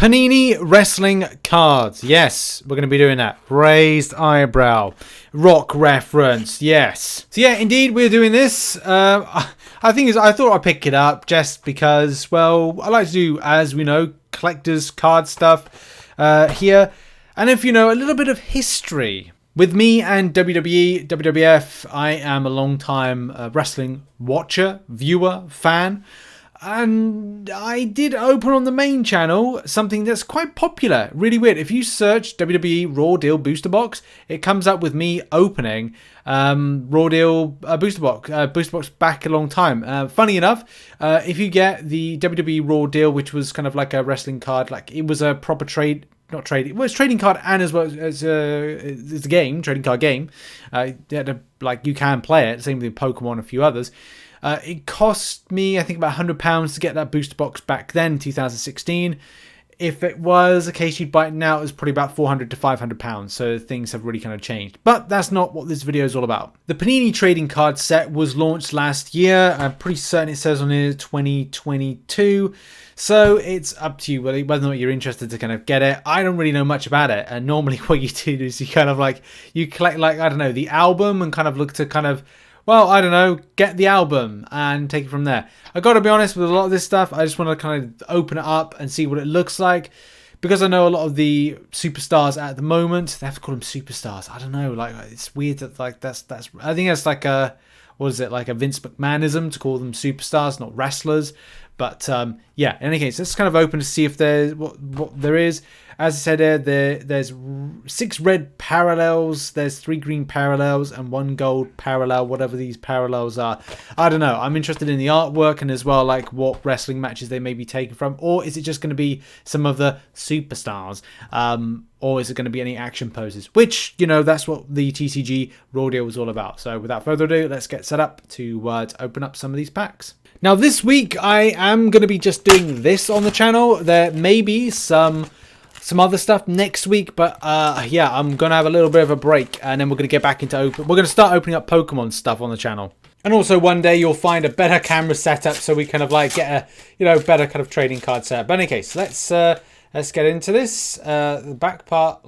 Panini wrestling cards. Yes, we're going to be doing that. Raised eyebrow. Rock reference. Yes. So yeah, indeed, we're doing this. I thought I'd pick it up just because, well, I like to do, as we know, collector's card stuff here. And if you know, a little bit of history. With me and WWE, WWF, I am a long-time wrestling watcher, viewer, fan. And I did open on the main channel something that's quite popular. Really weird. If you search WWE Raw Deal Booster Box, it comes up with me opening Raw Deal Booster Box back a long time. Funny enough, if you get the WWE Raw Deal, which was kind of like a wrestling card, like it was a proper trade. Not trade. It was trading card and as well as it's a game, trading card game. You can play it. Same with Pokemon and a few others. It cost me, I think, about £100 to get that booster box back then, 2016. If it was a case you'd buy it now, it was probably about £400 to £500. So things have really kind of changed. But that's not what this video is all about. The Panini trading card set was launched last year. I'm pretty certain it says on here 2022. So it's up to you whether or not you're interested to kind of get it. I don't really know much about it. And normally what you do is you kind of you collect I don't know, the album and kind of look to kind of, well, I don't know, get the album and take it from there. I got to be honest with a lot of this stuff. I just want to kind of open it up and see what it looks like. Because I know a lot of the superstars at the moment, they have to call them superstars. I don't know, it's weird that that's I think that's like a, what is it, like a Vince McMahonism to call them superstars, not wrestlers. But yeah, in any case, let's kind of open to see if there's what there is. As I said, there's 6 red parallels, there's 3 green parallels, and 1 gold parallel, whatever these parallels are. I don't know. I'm interested in the artwork and as well, like what wrestling matches they may be taken from. Or is it just going to be some of the superstars? Or is it going to be any action poses? Which, you know, that's what the TCG Raw Deal was all about. So without further ado, let's get set up to open up some of these packs. Now, this week, I am going to be just doing this on the channel. There may be some other stuff next week, but yeah, I'm going to have a little bit of a break, and then we're going to get back into We're going to start opening up Pokemon stuff on the channel. And also one day you'll find a better camera setup so we kind of get a, better kind of trading card setup. But in any case, let's get into this. The back part,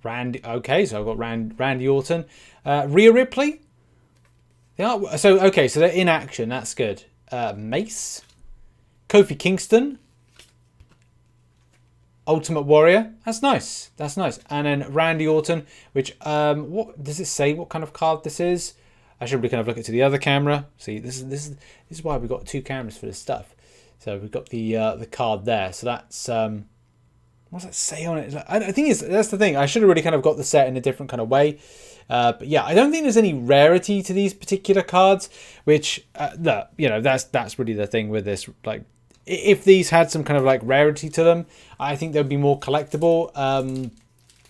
Randy. Okay, so I've got Randy Orton. Rhea Ripley. So they're in action. That's good. Mace, Kofi Kingston, Ultimate Warrior. That's nice. That's nice. And then Randy Orton, which what does it say? What kind of card this is? I should really kind of look it to the other camera. See, this is why we've got 2 cameras for this stuff. So we've got the card there. So that's what does that say on it? I think that's the thing. I should have really kind of got the set in a different kind of way. But yeah, I don't think there's any rarity to these particular cards, which, that's really the thing with this. If these had some kind of rarity to them, I think they'd be more collectible.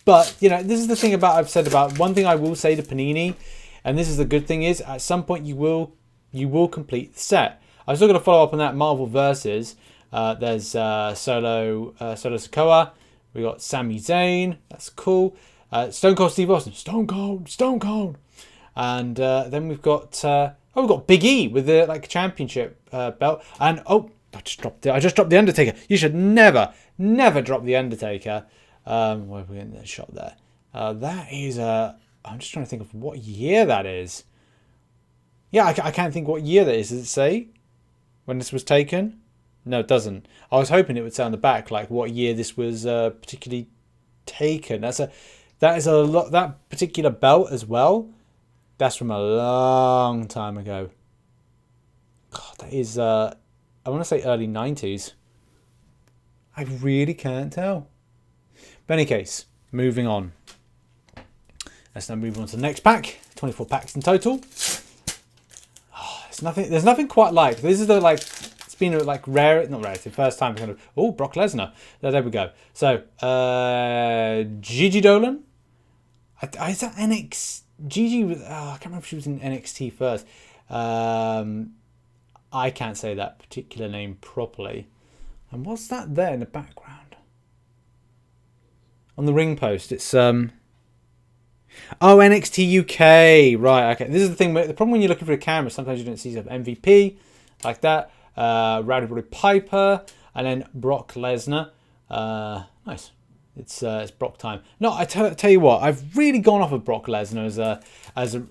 But, this is the thing I've said about one thing I will say to Panini, and this is the good thing is, at some point you will complete the set. I'm still going to follow up on that Marvel Versus. There's Solo Sikoa. We got Sami Zayn. That's cool. Stone Cold Steve Austin. Stone Cold. And then we've got we've got Big E with the championship belt. And I just dropped the Undertaker. You should never drop the Undertaker. Where are we getting that shot there? That is I'm just trying to think of what year that is. Yeah, I can't think what year that is. Does it say when this was taken? No, it doesn't. I was hoping it would say on the back what year this was particularly taken. That particular belt as well. That's from a long time ago. God, that is I want to say early 90s. I really can't tell. But in any case, moving on. Let's now move on to the next pack. 24 packs in total. Oh, there's nothing quite like this. Is the it's been rare, not rare. It's the first time kind of. Oh, Brock Lesnar. There we go. So Gigi Dolan. Is that NXT? Gigi was. I can't remember if she was in NXT first. I can't say that particular name properly. And what's that there in the background? On the ring post, it's NXT UK. Right, okay. This is the thing. The problem when you're looking for a camera, sometimes you don't see some MVP like that. Rowdy Roddy Piper, and then Brock Lesnar. Nice. It's Brock time. No, tell you what, I've really gone off of Brock Lesnar as a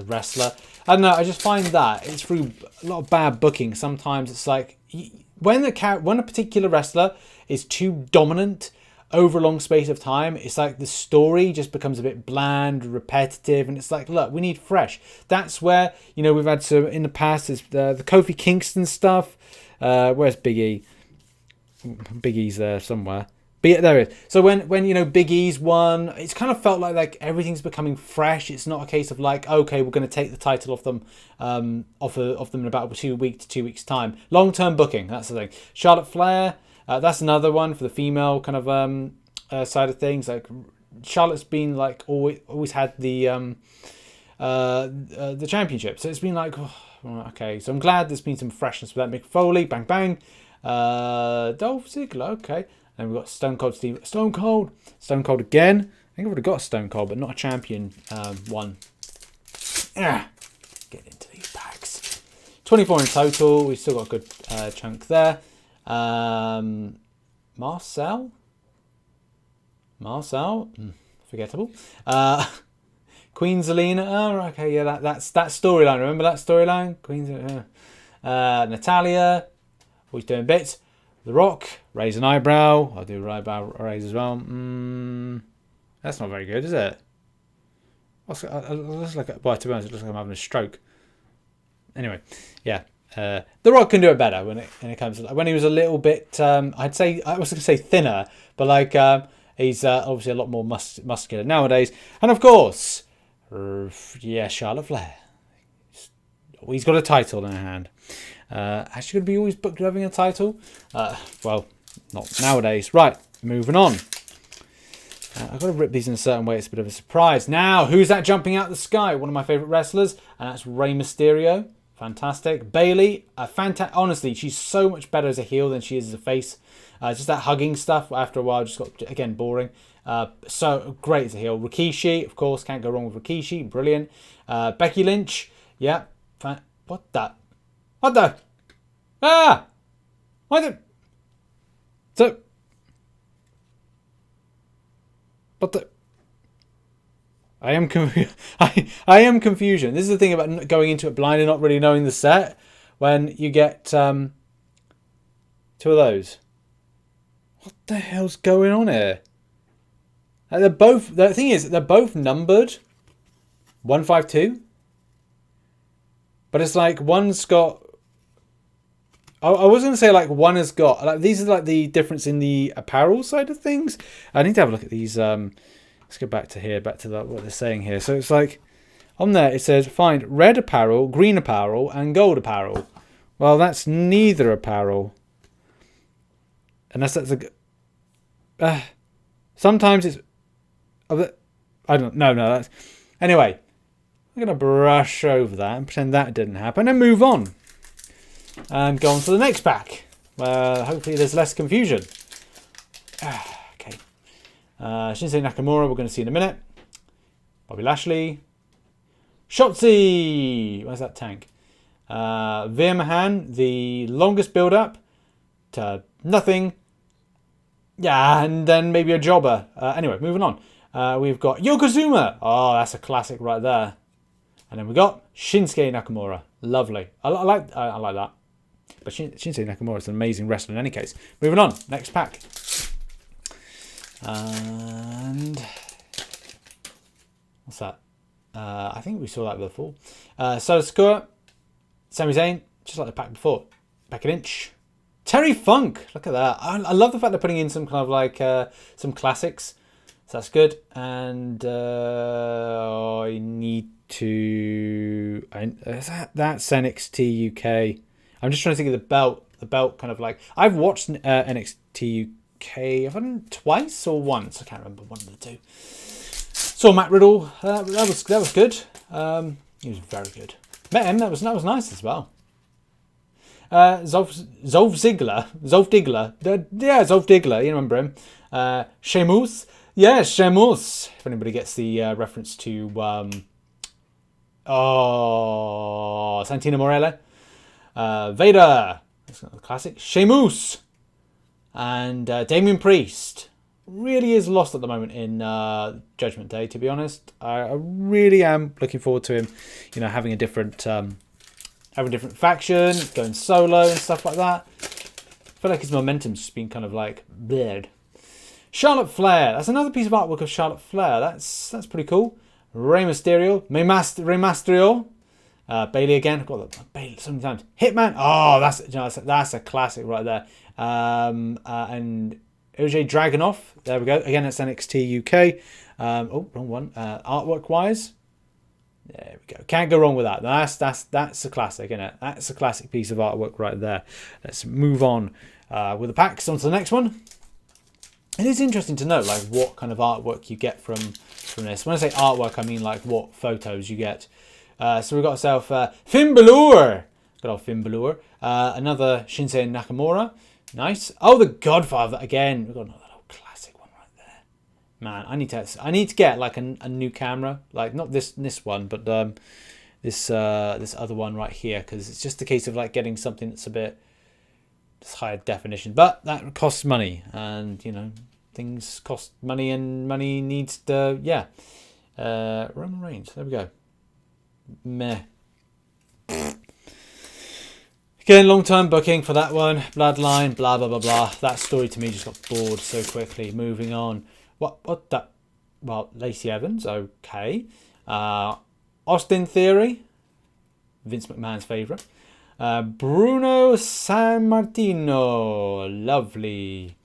wrestler. I don't know. I just find that it's through a lot of bad booking. Sometimes it's like when a particular wrestler is too dominant over a long space of time, it's like the story just becomes a bit bland, repetitive, and it's like, look, we need fresh. That's where, you know, we've had some in the past. Is the Kofi Kingston stuff. Where's Big E? Big E's there somewhere. But yeah, there it is. So when you know Big E's won, it's kind of felt like everything's becoming fresh. It's not a case of like, okay, we're going to take the title off them, off them in about 2 weeks time. Long term booking, that's the thing. Charlotte Flair, that's another one for the female kind of side of things. Like Charlotte's been like always had the championship, so it's been like, oh, okay. So I'm glad there's been some freshness with that. Mick Foley, bang bang. Dolph Ziggler, okay. And we've got Stone Cold again. I think I've already got a Stone Cold, but not a champion one. Get into these packs. 24 in total. We've still got a good chunk there. Marcel, forgettable. Queen Zelina. Oh, okay, yeah, that's that storyline. Remember that storyline? Queen Natalia. Always doing bits. The Rock, raise an eyebrow. I'll do eyebrow raise as well. That's not very good, is it? Looks like, well, to be honest, it looks like I'm having a stroke. Anyway, yeah. The Rock can do it better when it comes to when he was a little bit. I was going to say thinner, but like he's obviously a lot more muscular nowadays. And of course, Charlotte Flair. He's got a title in her hand. Actually going to be always booked with having a title? Well, not nowadays. Right, moving on. I've got to rip these in a certain way. It's a bit of a surprise. Now, who's that jumping out of the sky? One of my favourite wrestlers, and that's Rey Mysterio. Fantastic. Bayley, honestly, she's so much better as a heel than she is as a face. Just that hugging stuff after a while just got, again, boring. So great as a heel. Rikishi, of course, can't go wrong with Rikishi. Brilliant. Becky Lynch, yeah. What the? What the? Ah! What the? So. What the? I am confusion. This is the thing about going into it blind and not really knowing the set. When you get two of those. What the hell's going on here? They're both. The thing is, they're both numbered 152. But it's like one's got. I was going to say like one has got. Like these are like the difference in the apparel side of things. I need to have a look at these. Let's go back to here, back to what they're saying here. So it's like on there it says find red apparel, green apparel, and gold apparel. Well, that's neither apparel. Unless that's a. Sometimes it's. I don't know. No, that's. Anyway. I'm going to brush over that and pretend that didn't happen and move on. And go on to the next pack, where hopefully there's less confusion. Okay. Shinsuke Nakamura, we're going to see in a minute. Bobby Lashley. Shotzi! Where's that tank? Veer Mahan, the longest build-up to nothing. Yeah, and then maybe a jobber. Anyway, moving on. We've got Yokozuna. Oh, that's a classic right there. And then we got Shinsuke Nakamura. Lovely. I like that. But Shinsuke Nakamura is an amazing wrestler in any case. Moving on. Next pack. And what's that? I think we saw that before. Solo Sikoa, Sami Zayn, just like the pack before. Becky Lynch. Terry Funk. Look at that. I love the fact they're putting in some kind of like some classics. So that's good. And I need to. That's NXT UK. I'm just trying to think of the belt. The belt kind of like I've watched NXT UK. I've done twice or once. I can't remember, one of the two. Saw Matt Riddle. That was good. He was very good. Met him. That was nice as well. Zolf Ziggler. Yeah, Zolf Diggler. You remember him. Sheamus. Yeah, Sheamus. If anybody gets the reference to Santino Morella. Vader. That's not the classic. Sheamus. And Damien Priest really is lost at the moment in Judgment Day, to be honest. I really am looking forward to him, you know, having a different faction, going solo and stuff like that. I feel like his momentum's just been kind of like blurred. Charlotte Flair. That's another piece of artwork of Charlotte Flair. That's pretty cool. Rey Mysterio. Rey Mysterio. Bailey again. I've got that Bailey so many times. Hitman. Oh, that's a classic right there. And OJ Dragunov. There we go. Again, that's NXT UK. Oh, wrong one. Artwork wise. There we go. Can't go wrong with that. That's a classic, isn't it? That's a classic piece of artwork right there. Let's move on with the packs on to the next one. It is interesting to know like what kind of artwork you get from this. When I say artwork, I mean like what photos you get. So we've got ourselves Finn Balor. Good old Finn Balor. Another Shinsuke Nakamura. Nice. Oh, the Godfather again. We've got another little classic one right there. Man, I need to get like a new camera, like not this one, but this other one right here, because it's just a case of like getting something that's a bit higher definition, but that costs money, and you know things cost money, and money needs to Roman Reigns. There we go. Meh. Again, long-term booking for that one. Bloodline, blah, blah, blah, blah. That story to me just got bored so quickly. Moving on. What that? Well, Lacey Evans, okay. Austin Theory, Vince McMahon's favourite. Bruno Sammartino, lovely.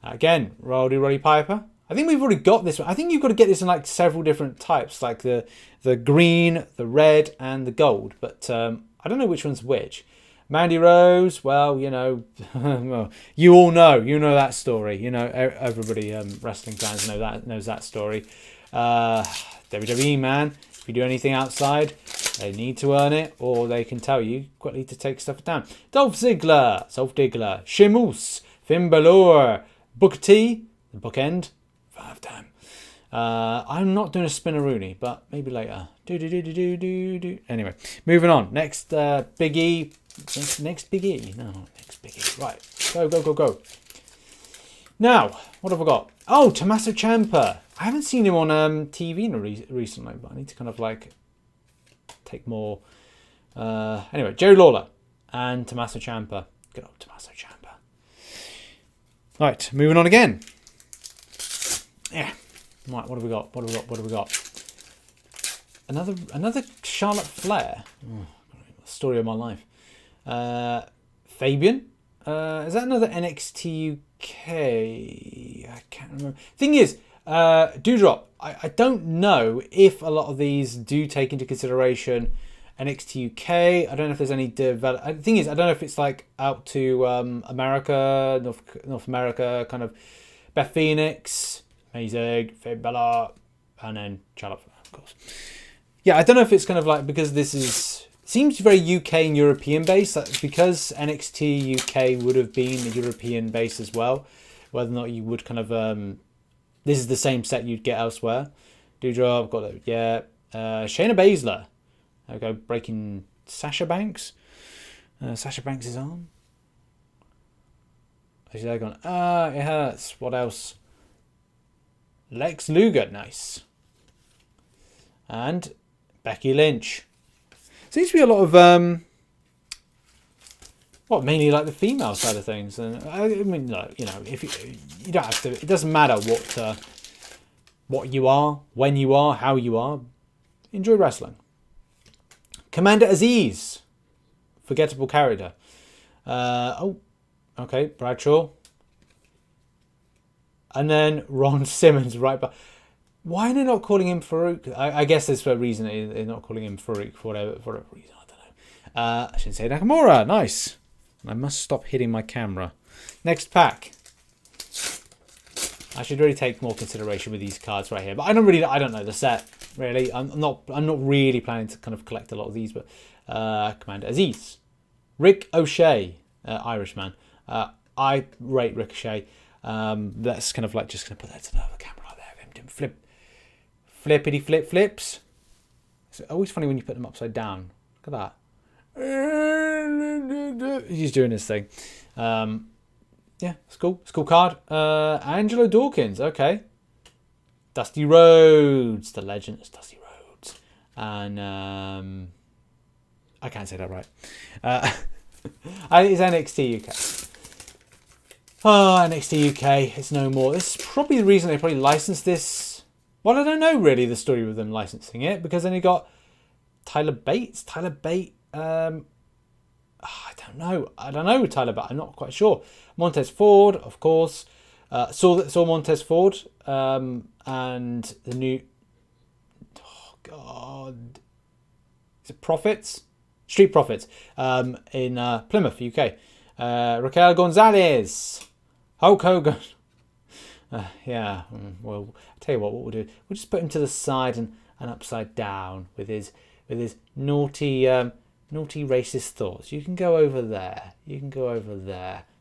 Again, Roddy Piper. I think we've already got this one. I think you've got to get this in like several different types, like the green, the red, and the gold. But I don't know which one's which. Mandy Rose, well, you know, you all know, that story. You know, everybody, wrestling fans knows that story. WWE, man, if you do anything outside, they need to earn it, or they can tell you quickly to take stuff down. Dolph Ziggler, Sheamus, Finn Balor, Booker T, the bookend, 5 time. I'm not doing a Spinneroonie, but maybe later. Anyway, moving on. Next Big E. Next Big E. No, next Big E. Right. Go. Now, what have I got? Oh, Tommaso Ciampa. I haven't seen him on TV recently, but I need to kind of like take more. Anyway, Jerry Lawler and Tommaso Ciampa. Good old Tommaso Ciampa. Right, moving on again. Yeah. Right, what have we got? What have we got? Another Charlotte Flair. Oh, story of my life. Fabian. Is that another NXT UK? I can't remember. Thing is, Doudrop, I don't know if a lot of these do take into consideration NXT UK. I don't know if there's any develop. The thing is, I don't know if it's like out to America, North America, kind of Beth Phoenix, amazing, Finn Balor, and then Charlotte, of course. Yeah, I don't know if it's kind of like, because this seems very UK and European based, because NXT UK would have been a European base as well, whether or not you would kind of this is the same set you'd get elsewhere. Doudrop, got it, yeah. Shayna Baszler, there we go, breaking Sasha Banks. Sasha Banks' arm. Actually, they're gone. It hurts. What else? Lex Luger, nice. And Becky Lynch. Seems to be a lot of mainly like the female side of things. And I mean, no, you know, if you don't have to, it doesn't matter what you are, when you are, how you are. Enjoy wrestling. Commander Aziz, forgettable character. Okay, Bradshaw. And then Ron Simmons right back. Why are they not calling him Farouk? I guess there's a reason they're not calling him Farouk for whatever reason. I don't know. I shouldn't say Nakamura. Nice. I must stop hitting my camera. Next pack. I should really take more consideration with these cards right here. But I don't know the set really. I'm not really planning to kind of collect a lot of these. But Commander Aziz, Rick O'Shea, Irishman. I rate Ricochet. That's kind of like just gonna put that to the other camera right there. Him doing flippity flips. It's always funny when you put them upside down. Look at that. He's doing his thing. Yeah, it's cool. It's a cool card. Angelo Dawkins. Okay. Dusty Rhodes. The legend is Dusty Rhodes. And I can't say that right. It's NXT UK. Oh, NXT UK. It's no more. This is probably the reason they probably licensed this. Well, I don't know really the story with them licensing it, because then you got Tyler Bates. Tyler Bate. I don't know. Tyler Bate. I'm not quite sure. Montez Ford, of course. Saw Montez Ford. And the new. Oh God. Is it Profits? Street Profits. In Plymouth, UK. Raquel Gonzalez. Hulk Hogan. Yeah. Well, I'll tell you what we'll do. We'll just put him to the side and upside down with his naughty racist thoughts. You can go over there.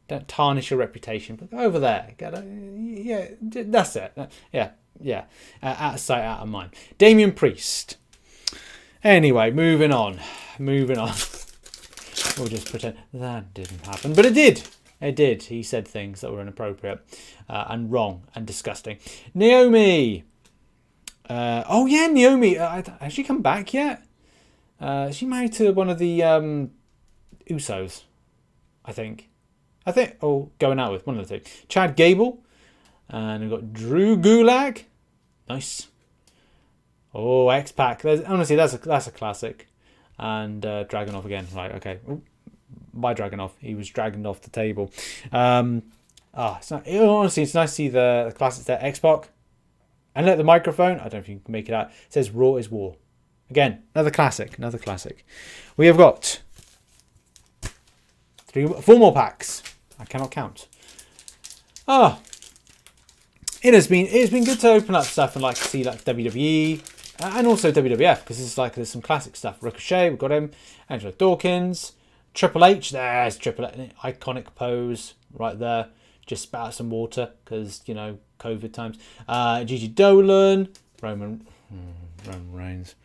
Don't tarnish your reputation, but go over there. Yeah, that's it. Yeah. Out of sight, out of mind. Damian Priest. Anyway, moving on. We'll just pretend that didn't happen, but it did. It did. He said things that were inappropriate and wrong and disgusting. Naomi. Oh yeah, Naomi. Has she come back yet? Is she married to one of the Usos? I think. Or going out with one of the two. Chad Gable. And we've got Drew Gulak. Nice. Oh, X-Pac. Honestly, that's a classic. And Dragunov again. Right, okay. Ooh, by Dragunov. He was dragged off the table. Honestly, it's nice to see the classics there. X-Pac. And look, the microphone. I don't know if you can make it out. It says Raw is War. Again, another classic. We have got 4 more packs. I cannot count. It's been good to open up stuff and see WWE and also WWF, because there's some classic stuff. Ricochet, we've got him. Angelo Dawkins, Triple H. There's Triple H, iconic pose right there. Just spat out some water because COVID times. Gigi Dolan, Roman Reigns.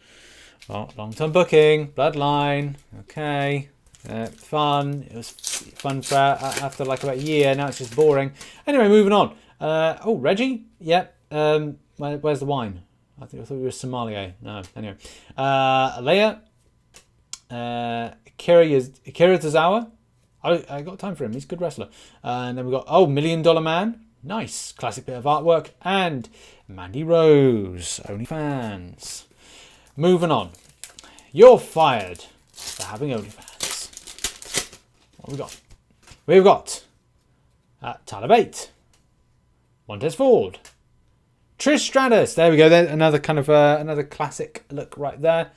Oh, long-term booking, Bloodline. Okay. Fun. It was fun for after about a year. Now it's just boring. Anyway, moving on. Reggie. Yep. Where's the wine? I thought we were sommelier. No. Anyway. Alea. Akira Tozawa. I got time for him. He's a good wrestler. And then we got $1 Million Man. Nice. Classic bit of artwork. And Mandy Rose. OnlyFans. Moving on. You're fired for having OnlyFans. What have we got? We've got Tyler Bate. Montez Ford. Trish Stratus. There we go. There's another another classic look right there.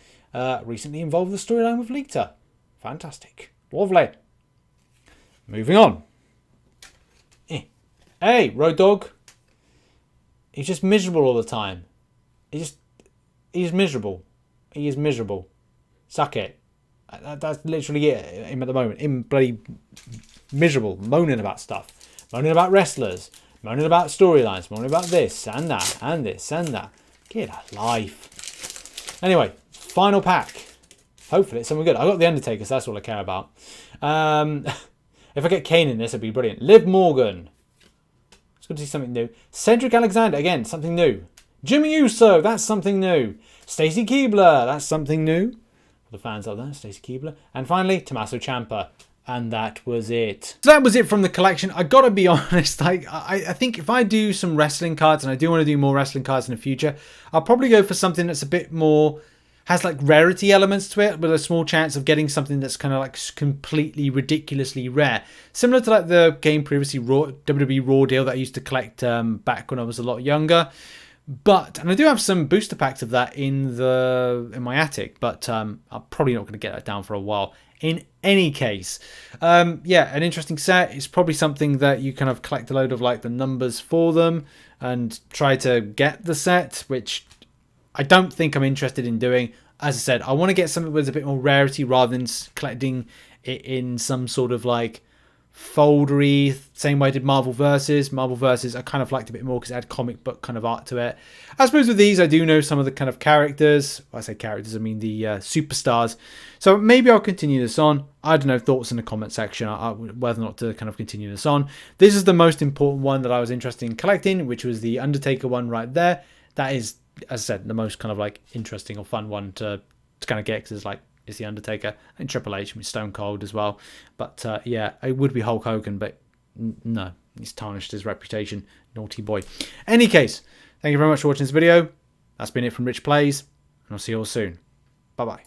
Recently involved with the storyline with Lita. Fantastic. Lovely. Moving on. Hey, Road Dogg. He's just miserable all the time. He's miserable. He is miserable. Suck it. That's literally it. Him at the moment. Him bloody miserable. Moaning about stuff. Moaning about wrestlers. Moaning about storylines. Moaning about this and that and this and that. Get a life. Anyway, final pack. Hopefully it's something good. I got the Undertaker, so that's all I care about. If I get Kane in this, it'd be brilliant. Liv Morgan. It's good to see something new. Cedric Alexander, again, something new. Jimmy Uso, that's something new. Stacy Keibler, that's something new. For the fans out there, Stacy Keibler. And finally, Tommaso Ciampa. And that was it. So that was it from the collection. I gotta be honest, I think if I do some wrestling cards, and I do want to do more wrestling cards in the future, I'll probably go for something that's a bit more, has rarity elements to it, with a small chance of getting something that's completely ridiculously rare. Similar to the game previously, WWE Raw deal that I used to collect back when I was a lot younger. And I do have some booster packs of that in my attic, but I'm probably not going to get that down for a while. In any case, an interesting set. It's probably something that you collect a load of the numbers for them and try to get the set, which I don't think I'm interested in doing. As I said, I want to get something with a bit more rarity rather than collecting it in some sort of foldery, same way I did Marvel Versus. Marvel Versus I kind of liked a bit more because it had comic book kind of art to it. I suppose with these I do know some of the kind of characters. When I say characters, I mean the superstars. So maybe I'll continue this on. I don't know, thoughts in the comment section whether or not to kind of continue this on. This is the most important one that I was interested in collecting, which was the Undertaker one right there. That is, as I said, the most kind of like interesting or fun one to kind of get because it's the Undertaker and Triple H with Stone Cold as well. But yeah, it would be Hulk Hogan, but no, he's tarnished his reputation. Naughty boy. Any case, thank you very much for watching this video. That's been it from Rich Plays, and I'll see you all soon. Bye bye.